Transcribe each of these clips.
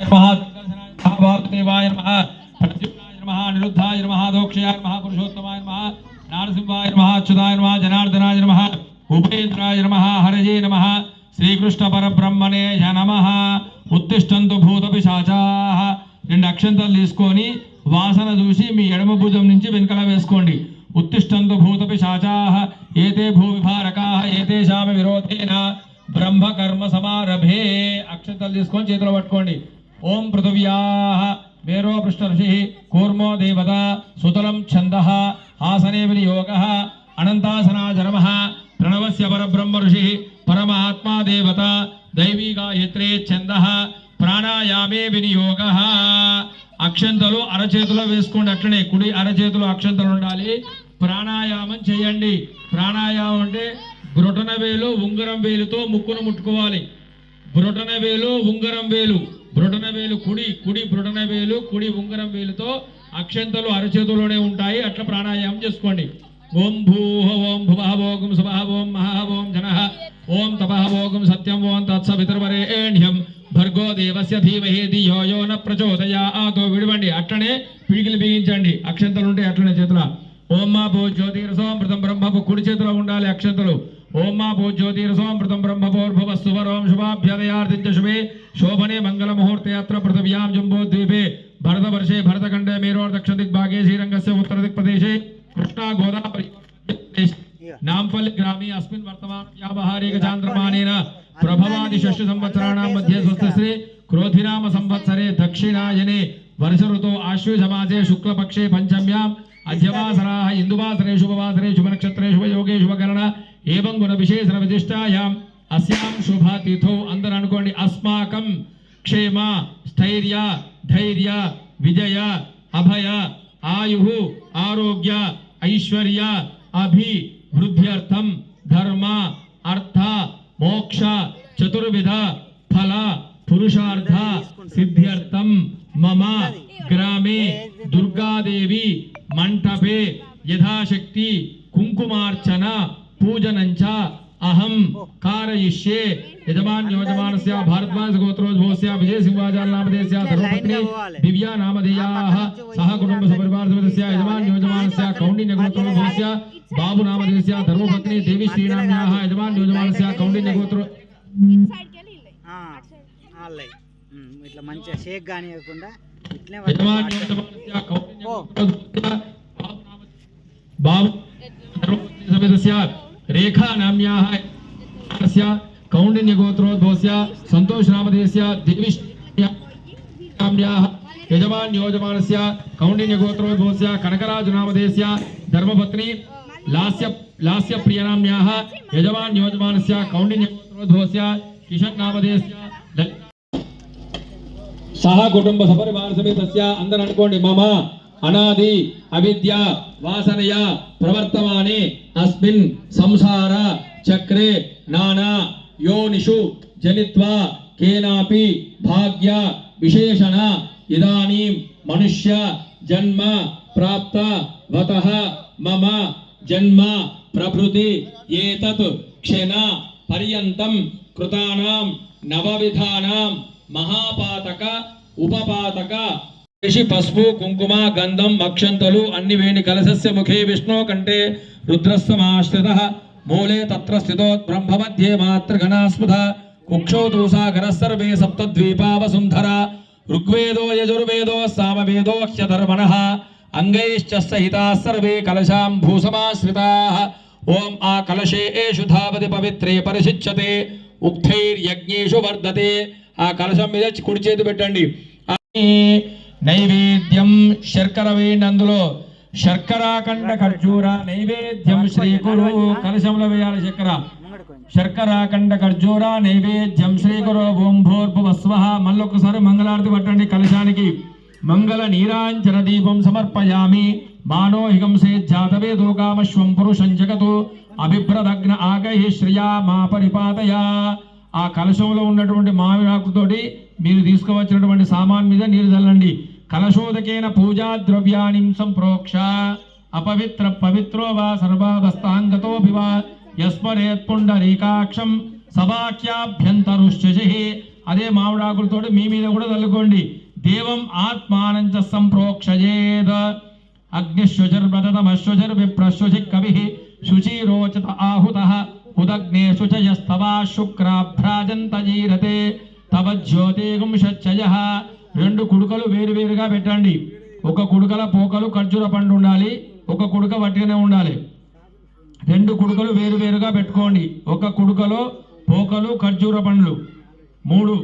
महादेवाय नमः प्रद्युम्नाय नमः निरुद्धाय नमः दोक्षयाय नमः पुरुषोत्तमाय नमः नारसिंहाय नमः अच्युताय नमः जनार्दनाय नमः उपेन्द्राय नमः हरये नमः श्रीकृष्ण परब्रह्मणे नमः उत्तिष्ठन्तु भूतपिशाचाः రెండు అక్షంతలు తీసుకొని వాసన చూసి మీ ఎడమ భుజం నుంచి వెనకల వేసుకోండి उत्तिष्ठन्तु भूतपिशाचाः एते भूविभारकाः एतेषां विरोधेन ब्रह्मकर्म समारभे అక్షంతలు తీసుకొని చేతిలో పట్టుకోండి ओम पृथिव्याः मेरो पृष्ठऋषिः कूर्मो देवता सुतलं छन्दः आसने विनियोगः अनन्तासनाजनमः प्रणवस्य परब्रह्म ऋषिः परमात्मा देवता दैवी गायत्रे छन्दः प्राणायामे विनियोगः అక్షంతలు అరచేతిలో వేసుకోండి అట్లనే కుడి అరచేతిలో అక్షంతలు ఉండాలి ప్రాణాయామం చేయండి ప్రాణాయామం అంటే బ్రొటన వేలు ఉంగరం వేలుతో ముక్కును ముట్టుకోవాలి బ్రొటన వేలు ఉంగరం వేలు బ్రొటన వేలు కుడి బ్రొటన వేలు కుడి ఉంగరం వేలుతో అక్షంతలు అరచేతుల్లోనే ఉంటాయి అట్లా ప్రాణాయామం చేసుకోండి ఓం భూః ఓం భువః ఓం సువః ఓం మహః ఓం జనః ఓం తపః ఓం సత్యం ఓం తత్సవితుర్వరేణ్యం భర్గో దేవస్య ధీమహి ధియో యో న ప్రచోదయాత్ విడవండి అట్లనే పిడికిలు బిగించండి అక్షంతలు ఉంటే అట్లనే చేతుల ఓం మా భూ జ్యోతిరసోమృతం బ్రహ్మపు కుడి చేతిలో ఉండాలి అక్షంతలు ओम मा भू ज्योतिरसोमृतं ब्रह्मभोर्भुवस्सुवरों शुभाभ्युदयार्थिं च शुभे शोभने मंगल मुहूर्ते अत्र पृथिव्यां जम्बूद्वीपे भरतवर्षे भरतखण्डे मेरोर्दक्षिणदिग्भागे श्रीरङ्गस्य उत्तरदिक्प्रदेशे कृष्णा गोदावरी नामपल्ली ग्रामे अस्मिन् वर्तमान व्यावहारिकचान्द्रमानेन प्रभवादि षष्ठ संवत्सराणां मध्ये स्वस्तिश्री क्रोधिनाम संवत्सरे दक्षिणायने वर्ष ऋतौ आश्विजमासे शुक्लपक्षे पंचम्यां अध्यवासराः इंदुवासरे शुभवासरे शुभनक्षत्रे शुभयोगे शुभकरण एवं गुण विशेषण विशिष्टायाम अस्याम शुभा तिथौ अंदर अनुकोंडी अस्माकं क्षेम स्थैर्य धैर्य विजय अभय आयु आरोग्य ऐश्वर्य अभिवृद्ध्यर्थम धर्म अर्थ मोक्ष चतुर्विध फल पुरुषार्थ सिद्ध्यर्थम मम ग्रामे दुर्गा देवी मंटपे यथाशक्ति कुंकुमार्चना पूजनंच अहम कारयिष्ये यजमान योजमानस्य भारद्वाज गोत्रोद्भवस्य विजय सिंहाचल नामधेयस्य धर्मपत्नी दिव्या नामधेयाः सह कुटुंब सपरिवार समेतस्य यजमान योजमानस्य कौंडिन्य गोत्रोद्भवस्य बाबू नामधेयस्य धर्मपत्नी देवी श्रीनाम्याः यजमान योजमानस्य कौंडिन्य गोत्रो ఇట్లా మంచి షేక్ గాని కాకుండా ఇట్లే యజमान योजमानस्य कौंडिन्य गोत्रोद्भवस्य बाबू धर्मपत्नी समेतस्य रेखा नाम्याः कौंडिन्य गोत्रोद्भवस्य संतोष नामधेयस्य देवी नाम्याः यजमान योजमानस्य कौंडिन्य गोत्रोद्भवस्य कनकराज नामधेयस्य धर्मपत्नी लास्य प्रिय नाम्याः यजमान योजमानस्य कौंडिन्य गोत्रोद्भवस्य किशन नामधेयस्य सह कुटुंब सपरिवार समेतस्य अंदर अनुकोंडी मम अनादि अविद्या वासनया प्रवर्तमाने अस्मिन् संसार चक्रे नाना योनिषु जनित्वा केनापि भाग्य विशेषण इदानीं मनुष्य जन्म प्राप्त वतः मम जन्म प्रभृति एतत् क्षण पर्यन्तं कृतानां नवविधानां महापातक उपपातक ऋषि पस्पु कुंकुम गंधम अक्षंतलु अन्नि वेणि कलशस्य मुखे विष्णु कंठे रुद्रस्तमाश्रितः मूले तत्र स्थितो ब्रह्ममध्ये मातृगणास्पृधा कुक्षौ तु सागरः सर्वे सप्तद्वीपावसुन्धरा ऋग्वेदो यजुर्वेदो सामवेदो ह्यधर्मणः अंगैश्च सहिताः सर्वे कलशां भूसमाश्रिताः ओम आ कलशे एषु धावति पवित्रे परिशिच्यते उक्थैर्यज्ञेषु वर्धते आ कलशं మీద కుడి చేతి పెట్టండి नैवेद्यम शर्कर वेंदुलो शर्कराखंड खर्जूर नैवेद्यम श्रीगुरु कलशमुलो वेयाली शर्कराखंड खर्जूर नैवेद्यम श्रीगुरु ओं भूर्भुवस्वः मल्लोकसारि मंगलारति पट्टंడి कलशानिकी मंगल नीरांजन दीपं समर्पयामि मानोहिकं से जातवेदो कामश्वं पुरुषं जगतो अभिभ्रदग्न आगैः श्रिया मा परिपातया ఆ కలశంలో ఉన్నటువంటి మామిడి ఆకుతోటి మీరు తీసుకువచ్చినటువంటి సామాన్ మీద నీరు చల్లండి కలశోదకేన పూజా ద్రవ్యాణి సంప్రోక్ష अपवित्र पवित्रो वा सर्वावस्थांगतो भिवा यस्मरेत् पुंडरीकाक्षं सवाक्याभ्यन्तरुश्चिः అదే మామిడాకులతోటి మీ మీద కూడా చల్లుకోండి. దేవం ఆత్మానంచ సంప్రోక్షయేద్. అగ్నిశ్వజర్వ్రతమశ్వజర్విప్రశ్వజి కవి శుచిరోచత ఆహుతః ఉదగ్నేషు చ యస్తవా శుక్రాభ్రాజంతజీరతే తవ జ్యోతిగుం షచ్చయః. 2 కుడుకలు వేరువేరుగా పెట్టండి. ఒక కుడుకల పోకలు ఖర్జూర పండు ఉండాలి, ఒక కుడుక వట్టిగానే ఉండాలి. 2 కుడుకలు వేరువేరుగా పెట్టుకోండి. ఒక కుడుకలో పోకలు ఖర్జూర పండ్లు, 3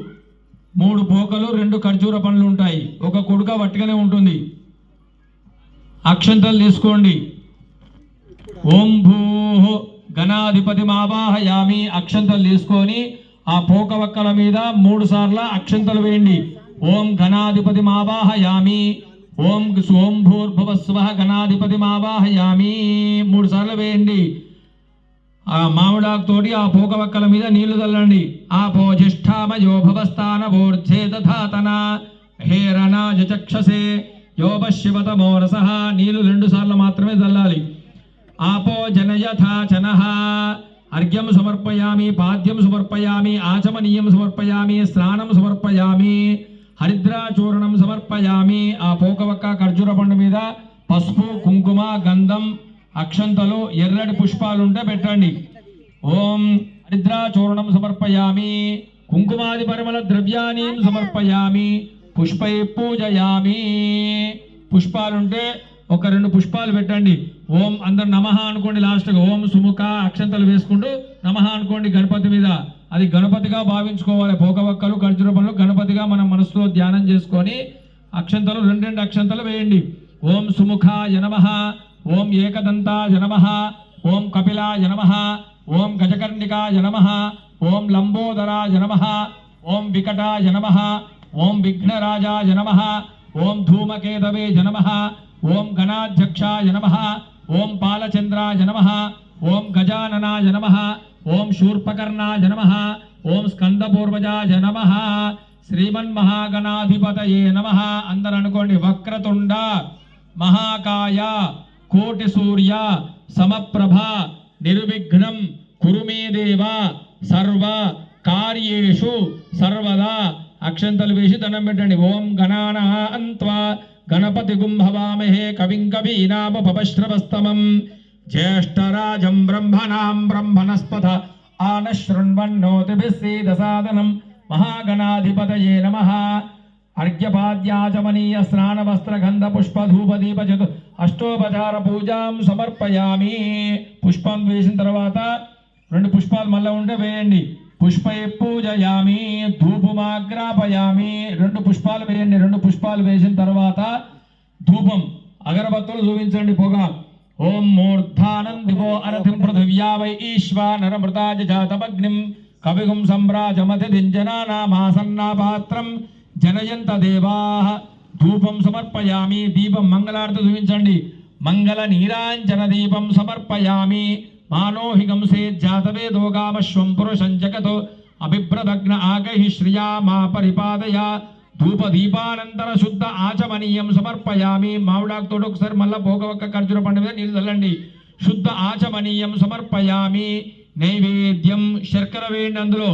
పోకలు 2 ఖర్జూర పండ్లు ఉంటాయి. ఒక కుడుక వట్టిగానే ఉంటుంది. అక్షంతలు తీసుకోండి. ఓం భూ గణాధిపతి మావాహయామి. అక్షంతలు తీసుకొని ఆ పోక వక్కల మీద 3 సార్లు అక్షంతలు వేయండి. ఓం గణాధిపతి మావాహయామి. ఓం సోం భూర్భువస్వః గణాధిపతి మావాహయామి 3 సార్లు వేయండి. ఆ మామిడాకుతోటి ఆ పోక వక్కల మీద నీళ్లు చల్లండి. ఆ పోజిష్ఠామయో భవస్థానవోర్ధ్యే దధాతన హేరణాజ చక్షసే యోపశివతమోరసః. నీళ్లు 2 సార్లు మాత్రమే చల్లాలి. ఆపో జనయథాచనః. అర్ఘ్యం సమర్పయామి, పాద్యం సమర్పయామి, ఆచమనీయం సమర్పయామి, స్నానం సమర్పయామి, హరిద్రాచూర్ణం సమర్పయామి. ఆ పోకవక్క ఖర్జూర పండు మీద పసుపు, కుంకుమ, గంధం, అక్షంతలు, ఎర్రటి పుష్పాలుంటే పెట్టండి. ఓం హరిద్రాచూర్ణం సమర్పయామి, కుంకుమాది పరిమళ ద్రవ్యాన్ని సమర్పయామి, పుష్పై పూజయామి. పుష్పాలుంటే ఒక 2 పుష్పాలు పెట్టండి. ఓం అందరు నమః అనుకోండి. లాస్ట్గా ఓం సుముఖ అక్షంతలు వేసుకుంటూ నమః అనుకోండి గణపతి మీద. అది గణపతిగా భావించుకోవాలి. పోకవక్కలు ఖర్జూర పండ్లు గణపతిగా మనం మనసులో ధ్యానం చేసుకొని అక్షంతలు 2 అక్షంతలు వేయండి. ఓం సుముఖాయ నమః, ఓం ఏకదంతాయ నమః, ఓం కపిలాయ నమః, ఓం గజకర్ణికాయ నమః, ఓం లంబోదరాయ నమః, ఓం వికటాయ నమః, ఓం విఘ్నరాజాయ నమః, ఓం ధూమకేతవే నమః, ఓం గణాధ్యక్షాయ నమః, ఓం పాలచంద్రాయ నమః, ఓం గజాననాయ నమః, ఓం శూర్పకర్ణాయ నమః, ఓం స్కందపూర్వజాయ నమః, శ్రీమన్మహాగణాధిపతయే నమః. అందరూ అనుకోండి. వక్రతుండ మహాకాయ కోటి సూర్య సమప్రభ నిర్విఘ్నం కురు మే దేవ సర్వ కార్యేషు సర్వదా. అక్షంతలు వేసి దండం పెట్టండి. ఓం గణానాన్త్వా గణపతి గుంభవామహే కవిం కవీనామపశ్రవస్తమం జ్యేష్ఠరాజం బ్రహ్మణాం బ్రహ్మణస్పథ ఆనశృణ్వన్నోతిభిస్సీదసాదనం మహాగణాధిపతయే నమః. అర్ఘ్యపాద్యాచమనీయ స్నాన వస్త్ర గంధ పుష్ప ధూప దీప చతు అష్టోపచార పూజాం సమర్పయామి. పుష్పం వేసిన తర్వాత 2 పుష్పాలు మళ్ళీ ఉంటే వేయండి. పుష్పై పూజయామి, ధూపమాగ్రాపయామి. 2 పుష్పాలు వేయండి. 2 పుష్పాలు వేసిన తర్వాత ధూపం అగరబత్తులు చూపించండి. పొగ. ఓం మూర్ధానం దివో అరథిం పృథివ్యా వై ఈశ్వానరమృతాజ జాతమగ్నిం కవిగుం సంభ్రాజమతి దింజనానామాసన్నా పాత్రం జనయంత దేవాః. ధూపం సమర్పయామి. దీపం మంగళారతి చూపించండి. మంగళ నీరాంజన దీపం సమర్పయామి. మానోహిగం సేజ్జాతవేదోగామశ్వం పురుషం జగతో అభిభ్రదగ్న ఆగహి శ్రియా మా పరిపాదయ. ధూప దీపానంతర శుద్ధ ఆచమనీయం సమర్పయామి. మామిడాకుతోటి ఒకసారి మళ్ళా పోగవక్క ఖర్జూర పండు మీద నీళ్ళు చల్లండి. శుద్ధ ఆచమనీయం సమర్పయామి. నైవేద్యం శర్కర వేయండి. అందులో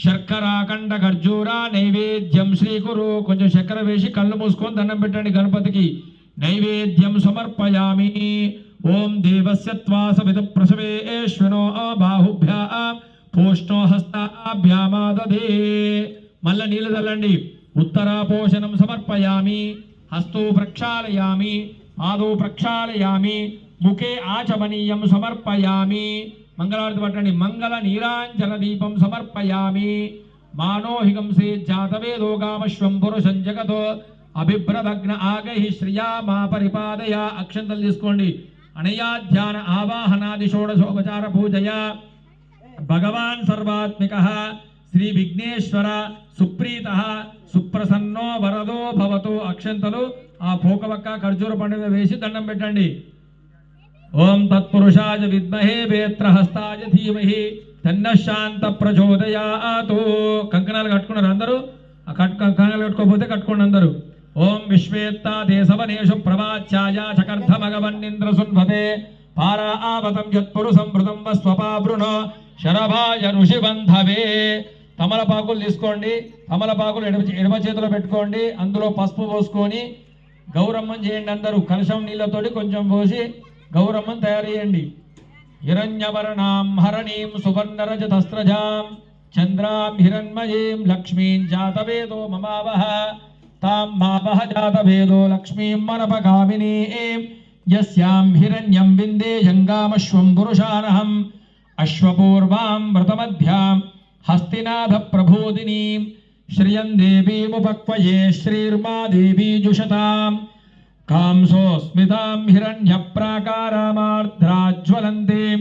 శర్కరాఖండ ఖర్జూర నైవేద్యం శ్రీకురు. కొంచెం చక్కెర వేసి కళ్ళు మూసుకొని దండం పెట్టండి గణపతికి. నైవేద్యం సమర్పయామి. ఓం దేవస్య త్వాసవిత ప్రసవేశ్వనో బాహుభ్యాం పోష్ణో హస్తాభ్యామాదదే. మళ్ళా నీళ్ళు చల్లండి. ఉత్తరాపోషణం సమర్పయామి. హస్తో ప్రక్షాళయామి, పాదో ప్రక్షాళయామి, ముఖే ఆచమనీయం సమర్పయామి. మంగళారతి పట్టండి. మంగళ నీరాంజన దీపం సమర్పయామి. మానోహిగం సేజ్జాతవేదోగామశ్వం పురుషం జగతో అభిభ్రదగ్న ఆగహి శ్రియా మా పరిపాదయ. అక్షంతలు తీసుకోండి. అనయా ధ్యాన ఆవాహనాది షోడశోపచార పూజయా భగవాన్ సర్వాత్మికః శ్రీ విఘ్నేశ్వర సుప్రీతః సుప్రసన్నో వరదో భవతు. అక్షంతలు ఆ పోకవక్క ఖర్జూర పండుగ వేసి దండం పెట్టండి. ఓం తత్పురుషాయ విద్మహే వేత్రహస్తాయ ధీమహి తన్నః శాంత ప్రచోదయాతు. కంకణాలు కట్టుకున్నారు అందరూ. ఆ కంకణాలు కట్టుకోకపోతే కట్టుకోండి అందరూ. ఓం విశ్వేత్తా దేశవనేషు ప్రవాచ్యాయ చకర్ధమగవన్నింద్ర సున్వతే పారా ఆవతం యత్పురుషం మృతం వస్వపావృణో శరభాయ ఋషిబంధవే. తమలపాకులు తీసుకోండి. తమలపాకులు ఎడమ చేతిలో పెట్టుకోండి. అందులో పసుపు పోసుకొని గౌరమ్మం చేయండి. అందరూ కలశం నీళ్ళతోటి కొంచెం పోసి గౌరమ్మం తయారు చేయండి. హిరణ్యవర్ణాం హరణీం సువర్ణరజతస్రజాం చంద్రాం హిరణ్మయీం లక్ష్మీం జాతవేదో మమావహ తాం మావహ జాతవేదో లక్ష్మీం మనపగామినీం యస్యాం హిరణ్యం విందేయంగామశ్వం పురుషానహం అశ్వపూర్వాం వ్రతమధ్యాం హస్తినాథ ప్రబోధినీం శ్రియం దేవీముపక్వయే శ్రీర్మా దేవీ జుషతాం కాంసోస్మితాం హిరణ్యప్రాకారామార్ద్రాజ్వలంతీం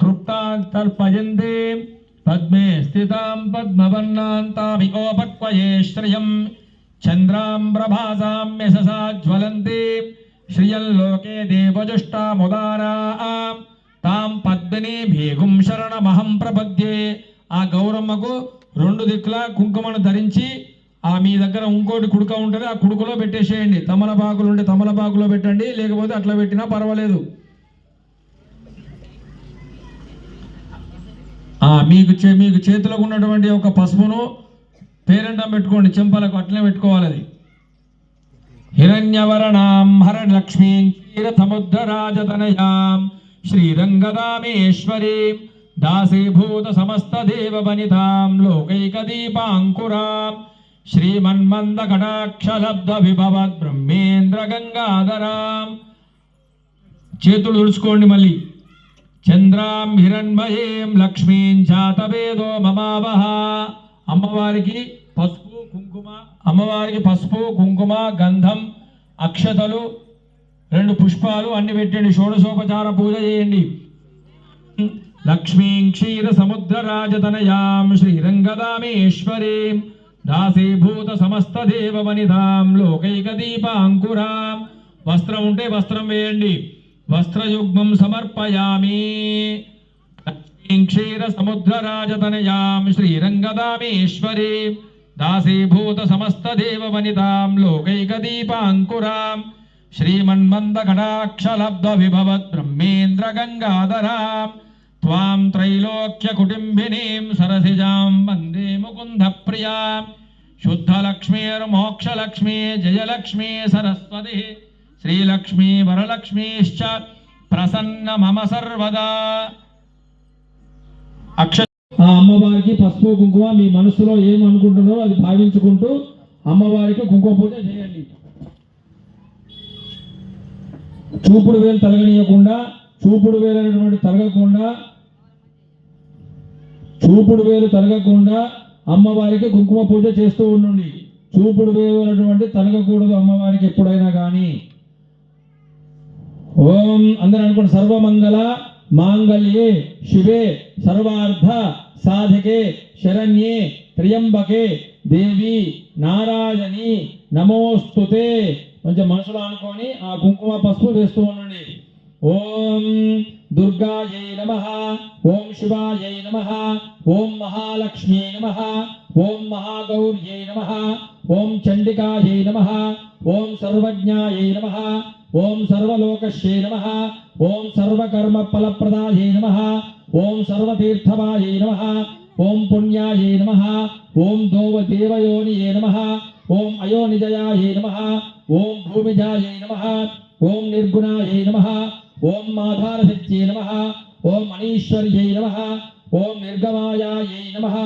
తృప్తాం తర్పయంతీం పద్మే స్థితాం పద్మవర్ణాంతామికోపక్వయే శ్రియం చంద్రాం ప్రభాసాం యశసా జ్వలంతీం శ్రియల్లోకే దేవజుష్టాముదారాం తాం పద్మినీ భీగుం శరణమహం ప్రపద్యే. ఆ గౌరమ్మకు రెండు దిక్కుల కుంకుమను ధరించి ఆ మీ దగ్గర ఇంకోటి కుడుక ఉంటుంది, ఆ కుడుకలో పెట్టేసేయండి. తమలపాకులు ఉంటే తమలపాకులో పెట్టండి, లేకపోతే అట్లా పెట్టినా పర్వాలేదు. మీకు చేతిలో ఉన్నటువంటి ఒక పసుపును పేరంటం పెట్టుకోండి, చెంపలకు అట్లనే పెట్టుకోవాలి. అది హిరణ్యవరణాం హరలక్ష్మీం క్షీరసముద్రరాజతనయాం శ్రీరంగదామేశ్వరీం దాసీభూత సమస్త దేవవనితాం లోకైకదీపాంకురాం శ్రీమన్మందకటాక్షలబ్ధ విభవద్ బ్రహ్మేంద్ర గంగాధరాం. చేతులు తుడుచుకోండి. మళ్ళీ చంద్రాం హిరణ్మయీం లక్ష్మీం జాతవేదో మమావహ. అమ్మవారికి పసుపు కుంకుమ గంధం అక్షతలు 2 పుష్పాలు అన్ని పెట్టండి. షోడశోపచార పూజ చేయండి. లక్ష్మీం క్షీర సముద్ర రాజతనయాం శ్రీరంగదామేశ్వరీం దాసీభూత సమస్త దేవవనితాం లోకైక దీపాంకురాం. వస్త్రం ఉంటే వస్త్రం వేయండి. వస్త్రయుగ్మం సమర్పయామి. లక్ష్మీం క్షీర సముద్ర రాజతనయాం శ్రీరంగదామేశ్వరీం దాసీభూత సమస్త దేవవనితాం లోకైక దీపాంకురాం శ్రీమన్మందకటాక్షలబ్ధ విభవద్ బ్రహ్మేంద్ర గంగాధరాం త్వాం త్రైలోక్య కుటుంబినీం సరసిజాం వందే ముకుంద ప్రియాం శుద్ధలక్ష్మీర్మోక్షలక్ష్మీ జయలక్ష్మీ సరస్వతి శ్రీలక్ష్మీ వరలక్ష్మీశ్చ ప్రసన్న మమ సర్వదా. అమ్మవారికి పసుపు కుంకుమ మీ మనసులో ఏమనుకుంటున్నారో అది భావించుకుంటూ అమ్మవారికి కుంకుమ పూజ చేయండి. చూపుడు వేలు తలగనీయకుండా, చూపుడు వేలు తలగకుండా అమ్మవారికి కుంకుమ పూజ చేస్తూ ఉండండి. చూపుడు వేలు అనేటువంటి తలగకూడదు అమ్మవారికి ఎప్పుడైనా కానీ. ఓం అందరూ అనుకోండి. సర్వమంగళ మాంగళ్యే శివే సర్వార్థ సాధికే శరణ్యే త్ర్యంబకే దేవి నారాయణి నమోస్తుతే. కొంచెం మనసులో అనుకొని ఆ కుంకుమ పసుపు వేస్తూ ఉండండి. ఓం దుర్గాయై నమః, ఓం శివాయై నమః, ఓం మహాలక్ష్మ్యై నమః, ఓం మహాగౌర్యై నమః, ఓం చండికాయై నమః, ఓం సర్వజ్ఞాయై నమః, ఓం సర్వలోకశ్యై నమః, ఓం సర్వకర్మ ఫలప్రదాయై నమః, ఓం సర్వతీర్థవాయై నమః, ఓం పుణ్యాయై నమః, ఓం దేవయోనియే నమః, ఓం అయోనిజయాయై నమః, ఓం భూమిజాయై నమః, ఓం నిర్గుణాయై నమః, ఓం మాధారశక్త్యై నమః, ఓం మనీశ్వర్యై నమః, ఓం నిర్గమాయాయై నమః,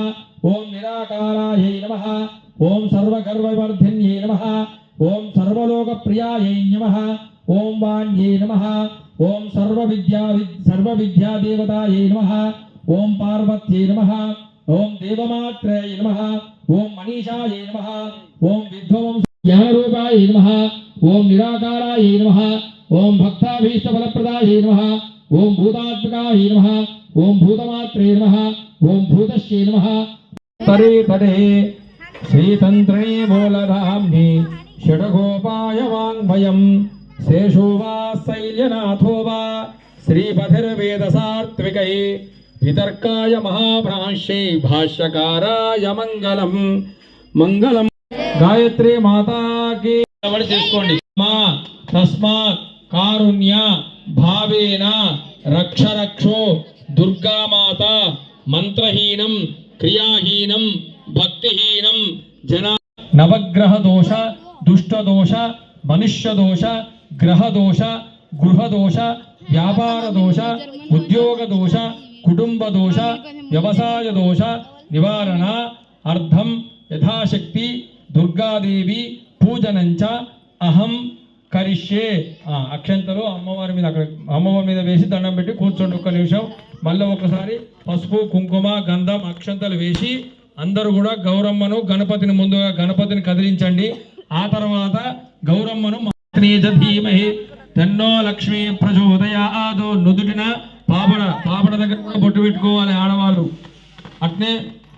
ఓం నిరాకారాయై నమః, ఓం సర్వగర్వవర్ధిన్యై నమః, ఓం సర్వలోకప్రియాయై నమః, ఓం వాణ్యై నమః, ఓం సర్వవిద్యాదేవతాయై నమః, ఓం పార్వత్యై నమః, ఓం దేవమాత్రేయై నమః, ఓం మనీషాయై నమః, ఓం విద్వవం జ్ఞానరూపాయై నమః, ఓం నిరాకారాయై నమః, ఓం భక్తాభీష్టఫలప్రదాయై నమః, ఓం భూతాత్మకాయై నమః, ఓం భూతమాత్రే నమః, ఓం భూతశ్చై నమః. తరే తరే శ్రీతంత్రే మూలధామ్ని షడగోపాయవాంగ్మయం శేషో వా శైల్యనాథో వా శ్రీపతిర్వేదసాత్వికై వితర్కాయ మహాభ్రాంశ్యై భాష్యకారాయ మంగళం. మంగళం. గాయత్రి మాతాకి చేసుకోండి. మా తస్మాత్ కారుణ్య భావేన రక్ష రక్షో దుర్గామాత మంత్రహీనం క్రియాహీనం భక్తిహీనం జనా నవగ్రహ దోష దుష్ట దోష మనుష్య దోష గ్రహ దోష గృహ దోష వ్యాపార దోష ఉద్యోగ దోష కుటుంబ దోష వ్యవసాయ దోష నివారణ అర్థం యథాశక్తి దుర్గాదేవి పూజనంచ అహం కరిష్యే. అక్షంతలు అమ్మవారి మీద అక్కడ అమ్మవారి మీద వేసి దండం పెట్టి కూర్చోండి ఒక్క నిమిషం. మళ్ళీ ఒకసారి పసుపు కుంకుమ గంధం అక్షంతలు వేసి అందరూ కూడా గౌరమ్మను గణపతిని ముందుగా గణపతిని కదిలించండి. ఆ తర్వాత గౌరమ్మను ధీమహి తన్నో లక్ష్మీ ప్రచోదయాదో నుదుటిన పాపడ దగ్గర కూడా బొట్టు పెట్టుకోవాలి ఆడవాళ్ళు. అట్నే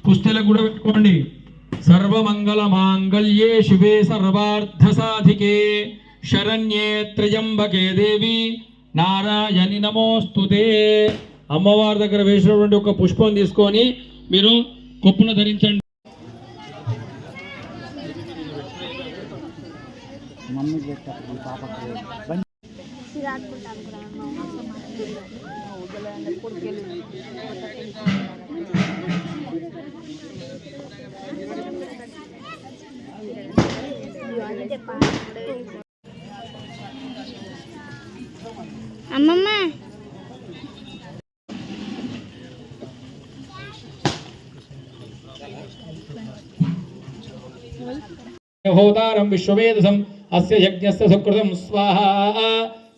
పుస్తెలకు కూడా పెట్టుకోండి. సర్వమంగళ మాంగళ్యే శివే సర్వార్థ సాధికే శరణ్యే త్ర్యంబకే దేవి నారాయణి నమోస్తుతే. అమ్మవారి దగ్గర వేసినటువంటి ఒక పుష్పం తీసుకొని మీరు కొప్పున ధరించండి. అమ్మమ్మ హోతారం విశ్వవేదసం అస్య యజ్ఞస్య సుకృతం స్వాహా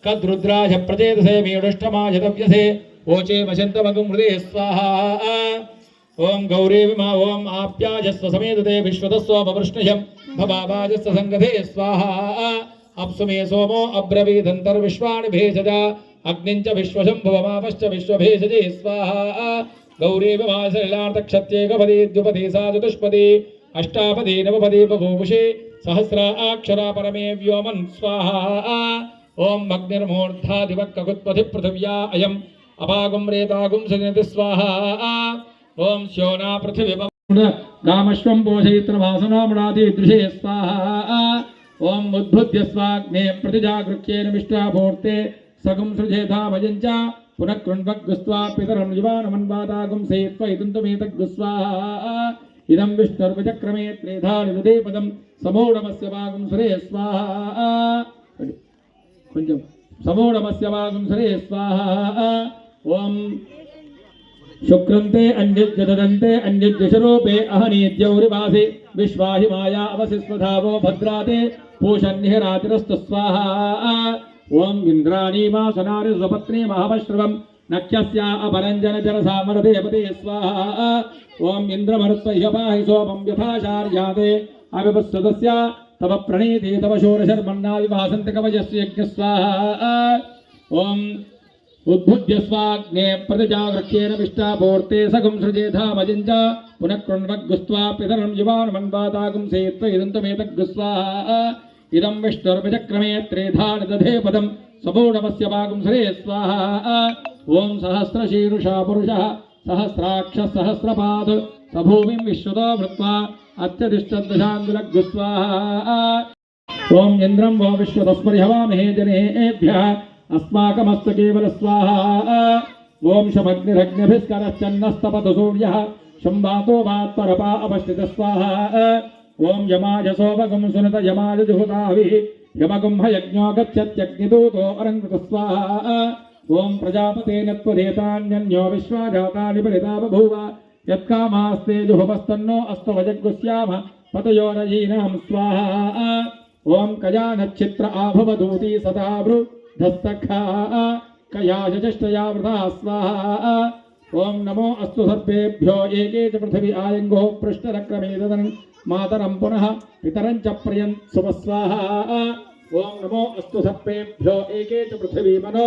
కద్రుద్రాజ ప్రచేతసే మేడష్టమాయ దవ్యసే ఓచే వశంతమగం హృదే స్వాహా. ఓం గౌరీ విమా ఓం ఆప్యాజస్వ సమేతతే విశ్వతస్వపృష్ణయం భవాజస్వ సంగతే స్వాహా. అప్సుమే సోమో అబ్రవీదంతర్విశ్వాణి భేషజ అగ్నించ విశ్వశంభువమాపశ్చ విశ్వభేషజే స్వాహా. గౌరీ విమా శైలార్థక్షత్యేకపదీ ద్విపదీ సా చతుష్పదీ అష్టాపదీ నవపదీ బభూషే సహస్రాక్షరా పరమే వ్యోమన్ స్వాహా. ఓం అగ్నిర్మూర్ధాదివక్కగుత్పథి పృథివ్యా అయం అపాగుం రేతాగుం సజనతి స్వాహా. ఓం శోనా పృథివీ గామశ్వం పోషయిత్రవాసనామణాదీదృశే స్వాహా. ఓం ఉద్భుద్య స్వాగ్నే ప్రతిజాగృహ్యేన మిష్టాభూర్తే సగం సృజేధామయం చ పునః కృణ్వగ్గుస్వా పితరం యువానమన్వాదాగుం సేత్వ ఇదంతుమేతగ్గు స్వాహా. ఇదం విష్ణుర్విచక్రమే త్రేధానిదే పదం సమూఢమస్య భాగం సురే స్వాహా. కొంచెం సమూఢమస్య భాగం సురే స్వాహా. ఓం శుక్రంతే అన్యజ్జదంతే అన్యజ్జశరూపే అహనీత్యౌరివాసి విశ్వాహి మాయా అవసిస్వధావో భద్రాతే పూషన్నిహరాతిరస్తు స్వాహా. ఓం ఇంద్రాణీమాసనారి స్వపత్ని మహామశ్రవం నఖ్యస్యా అపరంజన జనసామరదేవతే స్వాహా. ఓం ఇంద్రమరుత్వహ్య పాహి సోమం యథాచార్యాదే అవిపస్సుతస్య తవ ప్రణీతి తవ శూరశర్మన్నా వివాసంతి కవయస్య యజ్ఞ స్వాహా. ఓం ఉద్భుద్య స్వాగ్నే ప్రతిజాగృహ్యేన విష్టాపూర్తే సగం సృజేధామయం చ పునః కృణ్వగ్గుస్త్వా పితరం యువానమన్వాదాగుం సేత్వ ఇదంతుమేతగ్గు స్వాహా. ఇదం విష్ణుర్విచక్రమే త్రేధాని దధే పదం సమూఢమస్య భాగం సరే స్వాహా. ఓం సహస్రశీర్షా పురుషః సహస్రాక్ష సహస్రపాద్ సభూమిం విశ్వతో వృత్వా అత్యధిష్టదశాంగులగ్గు స్వాహా. ఓం ఇంద్రం వో విశ్వతస్మరి హవామహే జనేభ్యః अस्माकमस्तु केवल स्वाहा. ओम शमग्निरग्निभिस्करश्चन्नस्तपतु सूर्यः शम्बातो वात्परपा अवस्थित स्वाहा. ओम यमाय सोमगुं सुनत यमाय जुहुताभिः यमगुं हयज्ञो गच्छत्यग्निदूतो अरङ्कृत स्वाहा. ओम प्रजापतेन त्वदेतान्यन्यो विश्वाजातानि परिता बभूव यत्कामास्ते जुहुपस्तन्नो अस्तवजग्गुस्याम पतयोरयीनां स्वाहा. ओम कयानच्छित्र आभवदूती सदाभृ धस्तखा कयाजष्टया वृथा स्वाहा. ओम नमो अस्तु सर्वेभ्यो एके च पृथिवी आयंगो पृष्ठरक्रमे ददन मातरं पुनः पितरं च प्रयं सुमस्वाहा. ओम नमो अस्तु सर्वेभ्यो एके च पृथिवी मनो